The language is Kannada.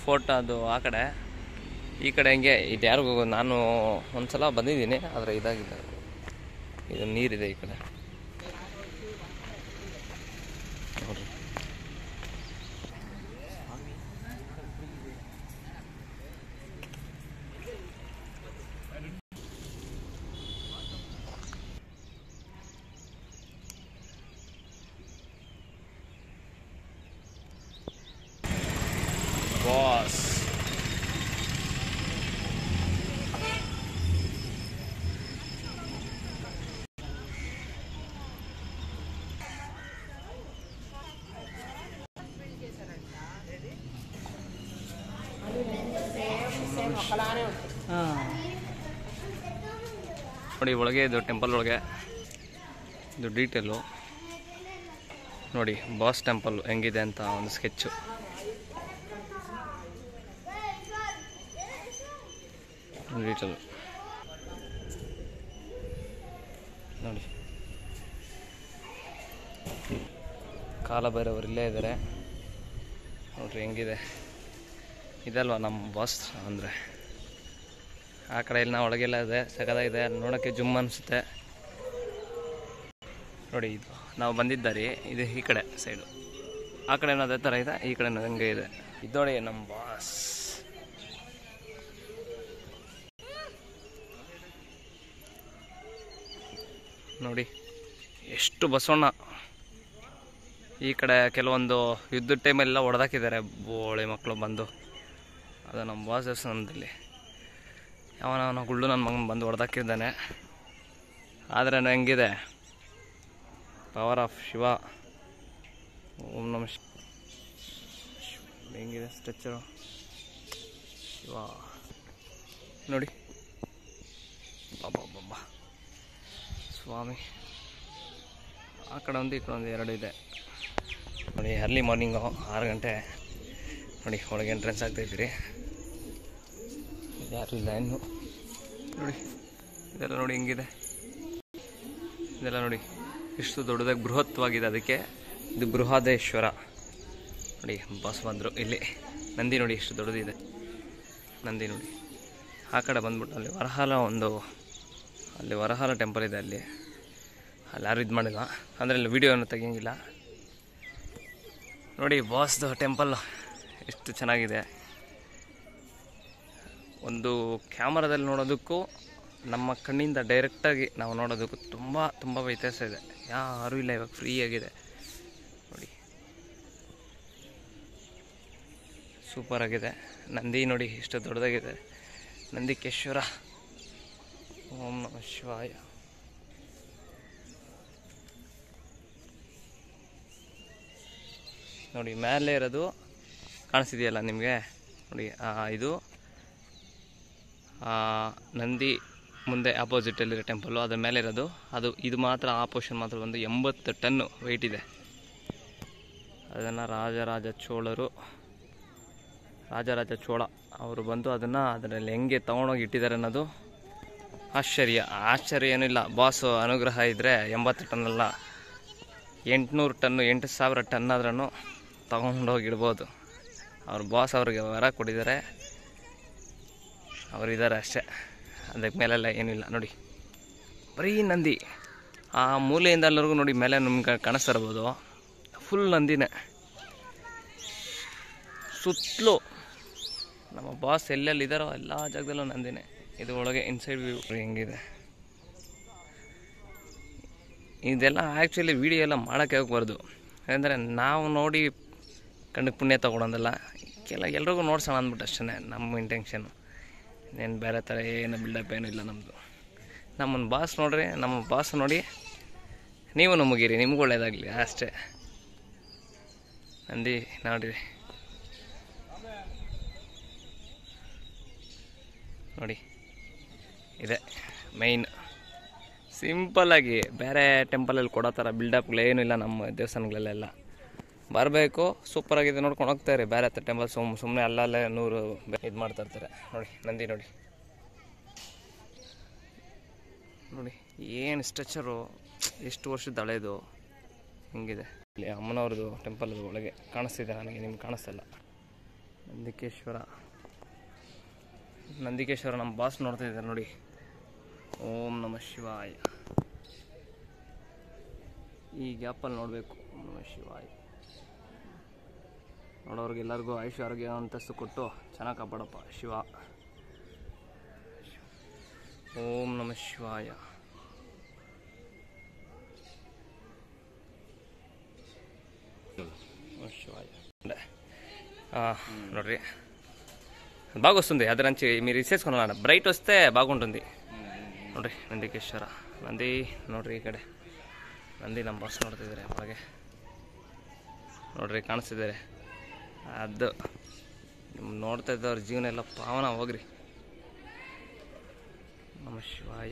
ಫೋರ್ಟ್ ಅದು ಆ ಕಡೆ, ಈ ಕಡೆ ಹೆಂಗೆ ಇದು ಯಾರಿಗೂ ನಾನು ಒಂದ್ಸಲ ಬಂದಿದ್ದೀನಿ, ಆದರೆ ಇದಾಗಿಲ್ಲ. ಇದು ನೀರಿದೆ ಈ ಕಡೆ ನೋಡ್ರಿ. ಬಾಸ್ ನೋಡಿ, ಒಳಗೆ ಇದು ಟೆಂಪಲ್ ಒಳಗೆ ಇದು ಡೀಟೇಲು ನೋಡಿ. ಬಾಸ್ ಟೆಂಪಲ್ ಹೆಂಗಿದೆ ಅಂತ ಒಂದು ಸ್ಕೆಚ್ಚು ಡೀಟೇಲು ನೋಡಿ. ಕಾಲಭೈರವರು ಇಲ್ಲೇ ಇದ್ದಾರೆ ನೋಡ್ರಿ ಹೆಂಗಿದೆ. ಇದಲ್ವ ನಮ್ಮ ಬಾಸ್ ಅಂದರೆ. ಆ ಕಡೆ ಇಲ್ಲಿ ನಾವು ಒಳಗೆಲ್ಲ ಇದೆ, ಸಗದಾಗಿದೆ, ನೋಡೋಕ್ಕೆ ಜುಮ್ ಅನಿಸುತ್ತೆ ನೋಡಿ. ಇದು ನಾವು ಬಂದಿದ್ದಾರೆ, ಇದು ಈ ಕಡೆ ಸೈಡು, ಆ ಕಡೆನೂ ಅದೇ ಥರ ಇದೆ, ಈ ಕಡೆನೂ ಹಂಗೆ ಇದೆ. ಇದು ನೋಡಿ ನಮ್ಮ ಬಾಸ್. ನೋಡಿ ಎಷ್ಟು ಬಸವಣ್ಣ. ಈ ಕಡೆ ಕೆಲವೊಂದು ಯುದ್ಧದ ಟೈಮೆಲ್ಲ ಹೊಡೆದಾಕಿದ್ದಾರೆ ಬೋಳಿ ಮಕ್ಕಳು ಬಂದು. ಅದು ನಮ್ಮ ಬಾಸ್ ದೇವಸ್ಥಾನದಲ್ಲಿ ಅವನ ಗುಳ್ಳು ನನ್ನ ಮಗನ ಬಂದು ಹೊಡೆದಾಕಿದ್ದಾನೆ. ಆದರೆ ಹೆಂಗಿದೆ ಪವರ್ ಆಫ್ ಶಿವ. ಓಂ ನಮ ಹೆಂಗಿದೆ ಸ್ಟ್ರಕ್ಚರು ಶಿವ ನೋಡಿ. ಬಾಬಾ ಸ್ವಾಮಿ. ಆ ಕಡೆ ಒಂದು ಈ ಕಡೆ ಒಂದು ಎರಡು ಇದೆ ನೋಡಿ. ಅರ್ಲಿ ಮಾರ್ನಿಂಗು 6 ಗಂಟೆ ನೋಡಿ. ಒಳಗೆ ಎಂಟ್ರೆನ್ಸ್ ಆಗ್ತಾಯಿದ್ದೀರಿ, ಯಾರು ಇಲ್ಲ ಇನ್ನು ನೋಡಿ. ಇದೆಲ್ಲ ನೋಡಿ ಹೆಂಗಿದೆ, ಇದೆಲ್ಲ ನೋಡಿ ಎಷ್ಟು ದೊಡ್ಡದಾಗಿ ಬೃಹತ್ವಾಗಿದೆ. ಅದಕ್ಕೆ ಇದು ಬೃಹದೇಶ್ವರ ನೋಡಿ. ಬಾಸ್ ಬಂದರು ಇಲ್ಲಿ. ನಂದಿ ನೋಡಿ ಎಷ್ಟು ದೊಡ್ಡದಿದೆ ನಂದಿ ನೋಡಿ. ಆ ಕಡೆ ಬಂದ್ಬಿಟ್ಟು ಅಲ್ಲಿ ವರಹಾಲ ಟೆಂಪಲ್ ಇದೆ. ಅಲ್ಲಿ ಯಾರು ಇದು ಮಾಡಿಲ್ಲ ಅಂದರೆ ಇಲ್ಲಿ ವೀಡಿಯೋವನ್ನು ತೆಗಿಯಂಗಿಲ್ಲ ನೋಡಿ. ಬಾಸ್ದು ಟೆಂಪಲ್ ಎಷ್ಟು ಚೆನ್ನಾಗಿದೆ. ಒಂದು ಕ್ಯಾಮರಾದಲ್ಲಿ ನೋಡೋದಕ್ಕೂ ನಮ್ಮ ಕಣ್ಣಿಂದ ಡೈರೆಕ್ಟಾಗಿ ನಾವು ನೋಡೋದಕ್ಕೂ ತುಂಬ ವ್ಯತ್ಯಾಸ ಇದೆ. ಯಾರೂ ಇಲ್ಲ ಇವಾಗ, ಫ್ರೀ ಆಗಿದೆ ನೋಡಿ. ಸೂಪರ್ ಆಗಿದೆ. ನಂದಿ ನೋಡಿ ಎಷ್ಟು ದೊಡ್ಡದಾಗಿದೆ. ನಂದಿಕೇಶ್ವರ. ಓಂ ನಮಃ ಶಿವಾಯ. ನೋಡಿ ಮೇಲೆ ಇರೋದು ಕಾಣಿಸ್ತಿದೆಯಲ್ಲ ನಿಮಗೆ ನೋಡಿ. ಇದು ನಂದಿ ಮುಂದೆ ಆಪೋಸಿಟಲ್ಲಿರೋ ಟೆಂಪಲ್ಲು, ಅದ್ರ ಮೇಲೆ ಇರೋದು ಅದು. ಇದು ಮಾತ್ರ ಆ ಪೋರ್ಷನ್ ಮಾತ್ರ ಒಂದು 80 ಟನ್ನು ವೆಯ್ಟ್ ಇದೆ. ಅದನ್ನು ರಾಜರಾಜ ಚೋಳ ಅವರು ಬಂದು ಅದರಲ್ಲಿ ಹೆಂಗೆ ತೊಗೊಂಡೋಗಿ ಇಟ್ಟಿದ್ದಾರೆ ಅನ್ನೋದು ಆಶ್ಚರ್ಯ ಏನಿಲ್ಲ. ಬಾಸು ಅನುಗ್ರಹ ಇದ್ದರೆ 80 ಟನ್ನಲ್ಲ, 800 ಟನ್ನು 8000 ಟನ್ ಆದ್ರೂ ತೊಗೊಂಡೋಗಿ ಇಡ್ಬೋದು. ಅವ್ರ ಬಾಸ್ ಅವ್ರಿಗೆ ವರ ಕೊಟ್ಟಿದ್ದಾರೆ, ಅವರಿದ್ದಾರೆ ಅಷ್ಟೇ. ಅದಕ್ಕೆ ಮೇಲೆಲ್ಲ ಏನಿಲ್ಲ ನೋಡಿ. ಬರೀ ನಂದಿ ಆ ಮೂಲೆಯಿಂದ ಎಲ್ಲರಿಗೂ ನೋಡಿ. ಮೇಲೆ ನಿಮ್ಗೆ ಕಾಣಿಸ್ತಿರ್ಬೋದು, ಫುಲ್ ನಂದಿನೇ ಸುತ್ತಲೂ. ನಮ್ಮ ಬಾಸ್ ಎಲ್ಲೆಲ್ಲಿ ಇದ್ದಾರೋ ಎಲ್ಲ ಜಾಗದಲ್ಲೂ ನಂದಿನೇ. ಇದು ಒಳಗೆ ಇನ್ಸೈಡ್ ವ್ಯೂ ಹೆಂಗಿದೆ. ಇದೆಲ್ಲ ಆ್ಯಕ್ಚುಲಿ ವಿಡಿಯೋ ಎಲ್ಲ ಮಾಡೋಕ್ಕೆ ಹೋಗ್ಬಾರ್ದು, ಯಾಕಂದರೆ ನಾವು ನೋಡಿ ಕಣ್ಣಿಗೆ ಪುಣ್ಯ ತೊಗೊಳೋದಲ್ಲ. ಎಲ್ರಿಗೂ ನೋಡ್ಸೋಣ ಅಂದ್ಬಿಟ್ಟು ಅಷ್ಟೇ ನಮ್ಮ ಇಂಟೆನ್ಷನು. ಏನು ಬೇರೆ ಥರ ಏನು ಬಿಲ್ಡಪ್ ಏನಿಲ್ಲ ನಮ್ಮದು. ನಮ್ಮನ್ನು ಬಾಸ್ ನೋಡ್ರಿ, ನಮ್ಮ ಬಾಸ್ ನೋಡಿ ನೀವು ನಮಗಿರಿ, ನಿಮ್ಗೆ ಒಳ್ಳೇದಾಗಲಿ ಅಷ್ಟೇ. ನಂದಿ ನೋಡಿರಿ ನೋಡಿ. ಇದೆ ಮೈನ್. ಸಿಂಪಲ್ಲಾಗಿ ಬೇರೆ ಟೆಂಪಲಲ್ಲಿ ಕೊಡೋ ಥರ ಬಿಲ್ಡಪ್ಗಳೇನೂ ಇಲ್ಲ ನಮ್ಮ ದೇವಸ್ಥಾನಗಳಲ್ಲೆಲ್ಲ. ಬರಬೇಕು, ಸೂಪರಾಗಿದೆ, ನೋಡ್ಕೊಂಡು ಹೋಗ್ತಾರೆ. ಬೇರೆ ಟೆಂಪಲ್ ಸುಮ್ಮನೆ ಅಲ್ಲಲ್ಲೇ 100 ಇದು ಮಾಡ್ತಾಯಿರ್ತಾರೆ ನೋಡಿ. ನಂದಿ ನೋಡಿ ಏನು ಸ್ಟ್ರಕ್ಚರು, ಎಷ್ಟು ವರ್ಷದ ಹಳೇದು ಹಿಂಗಿದೆ. ಇಲ್ಲಿ ಅಮ್ಮನವ್ರದ್ದು ಟೆಂಪಲ್ ಒಳಗೆ ಕಾಣಿಸ್ತಿದೆ ನನಗೆ, ನಿಮ್ಗೆ ಕಾಣಿಸ್ತಲ್ಲ. ನಂದಿಕೇಶ್ವರ ನಮ್ಮ ಬಾಸ್ ನೋಡ್ತಾ ಇದ್ದಾರೆ ನೋಡಿ. ಓಂ ನಮಃ ಶಿವಾಯ. ಈ ಗ್ಯಾಪಲ್ಲಿ ನೋಡಬೇಕು. ಓಂ ನಮಃ ಶಿವಾಯ. ನೋಡೋರಿಗೆಲ್ಲರಿಗೂ ಆಯುಷ್ಯ ಆರೋಗ್ಯ ಅಂತಸ್ತು ಕೊಟ್ಟು ಚೆನ್ನಾಗಿ ಕಾಪಾಡಪ್ಪ ಶಿವ. ಓಂ ನಮಃ ಶಿವಾಯ. ಶಿವಾಯ నోడ్రి బాగా వస్తుంది అది నుంచి మీరు ఇచ్చేసుకున్నాను బ్రైట్ వస్తే బాగుంటుంది ನೋಡ್ರಿ. ನಂದಿಕೇಶ್ವರ ನಂದಿ ನೋಡ್ರಿ. ಈ ಕಡೆ ನಂದಿ ನಮ್ಮ ಬಸ್ ನೋಡ್ತಿದ್ದಾರೆ ಹಾಗೆ ನೋಡ್ರಿ ಕಾಣಿಸ್ತಿದ್ದಾರೆ. ಅದು ನಿಮ್ಮ ನೋಡ್ತಾ ಇದ್ದವ್ರ ಜೀವನ ಎಲ್ಲ ಪಾವನ ಹೋಗ್ರಿ. ನಮಃ ಶಿವಾಯ.